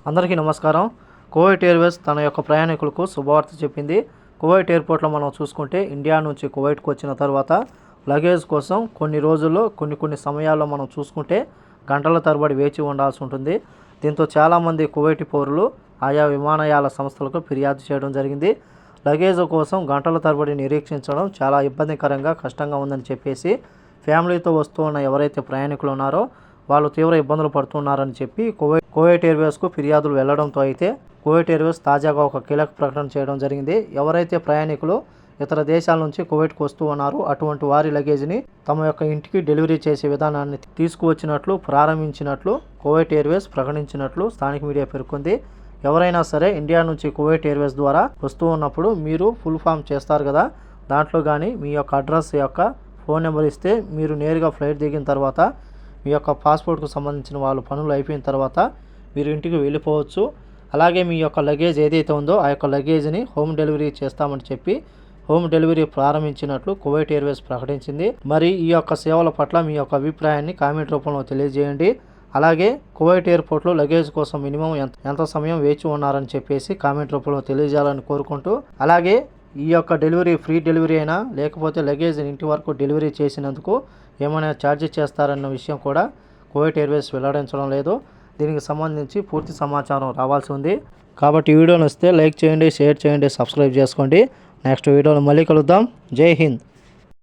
అందరికీ నమస్కారం. Kuwait Airways తన యొక్క ప్రయాణికులకు శుభవార్త చెప్పింది. కువైట్ ఎయిర్పోర్ట్లో మనం చూసుకుంటే ఇండియా నుంచి కువైట్కి వచ్చిన తర్వాత లగేజ్ కోసం కొన్ని రోజుల్లో కొన్ని సమయాల్లో మనం చూసుకుంటే గంటల తరబడి వేచి ఉండాల్సి ఉంటుంది. దీంతో చాలామంది కువైటీ పౌరులు ఆయా విమానయాన సంస్థలకు ఫిర్యాదు చేయడం జరిగింది. లగేజ్ కోసం గంటల తరబడి నిరీక్షించడం చాలా ఇబ్బందికరంగా కష్టంగా ఉందని చెప్పేసి ఫ్యామిలీతో వస్తూ ఉన్న ఎవరైతే ప్రయాణికులు ఉన్నారో వాళ్ళు తీవ్ర ఇబ్బందులు పడుతున్నారని చెప్పి కువైట్ ఎయిర్వేస్కు ఫిర్యాదులు వెళ్లడంతో అయితే కువైట్ ఎయిర్వేస్ తాజాగా ఒక కీలక ప్రకటన చేయడం జరిగింది. ఎవరైతే ప్రయాణికులు ఇతర దేశాల నుంచి కువైట్కు వస్తూ ఉన్నారో అటువంటి వారి లగేజ్ని తమ యొక్క ఇంటికి డెలివరీ చేసే విధానాన్ని తీసుకువచ్చినట్లు ప్రారంభించినట్లు కువైట్ ఎయిర్వేస్ ప్రకటించినట్లు స్థానిక మీడియా పేర్కొంది. ఎవరైనా సరే ఇండియా నుంచి కువైట్ ఎయిర్వేస్ ద్వారా వస్తూ ఉన్నప్పుడు మీరు ఫుల్ ఫామ్ చేస్తారు కదా, దాంట్లో కానీ మీ యొక్క అడ్రస్ యొక్క ఫోన్ నెంబర్ ఇస్తే మీరు నేరుగా ఫ్లైట్ దిగిన తర్వాత మీ యొక్క పాస్పోర్ట్కు సంబంధించిన వాళ్ళు పనులు అయిపోయిన తర్వాత మీరు ఇంటికి వెళ్ళిపోవచ్చు. అలాగే మీ యొక్క లగేజ్ ఏదైతే ఉందో ఆ యొక్క లగేజ్ని హోమ్ డెలివరీ చేస్తామని చెప్పి హోమ్ డెలివరీ ప్రారంభించినట్లు కువైట్ ఎయిర్వేస్ ప్రకటించింది. మరి ఈ యొక్క సేవల పట్ల మీ యొక్క అభిప్రాయాన్ని కామెంట్ రూపంలో తెలియజేయండి. అలాగే కువైట్ ఎయిర్పోర్ట్లో లగేజ్ కోసం మినిమం ఎంత సమయం వేచి ఉన్నారని చెప్పేసి కామెంట్ రూపంలో తెలియజేయాలని కోరుకుంటూ, అలాగే ఈ యొక్క డెలివరీ ఫ్రీ డెలివరీ అయినా లేకపోతే లగేజ్ ఇంటి వరకు డెలివరీ చేసినందుకు ఏమైనా ఛార్జ్ చేస్తారన్న విషయం కూడా కువైట్ ఎయిర్వేస్ వెల్లడించడం లేదు. దీనికి సంబంధించి పూర్తి సమాచారం రావాల్సి ఉంది. కాబట్టి ఈ వీడియో నచ్చితే లైక్ చేయండి, షేర్ చేయండి, సబ్స్క్రైబ్ చేసుకోండి. నెక్స్ట్ వీడియోలో మళ్ళీ కలుద్దాం. జై హింద్.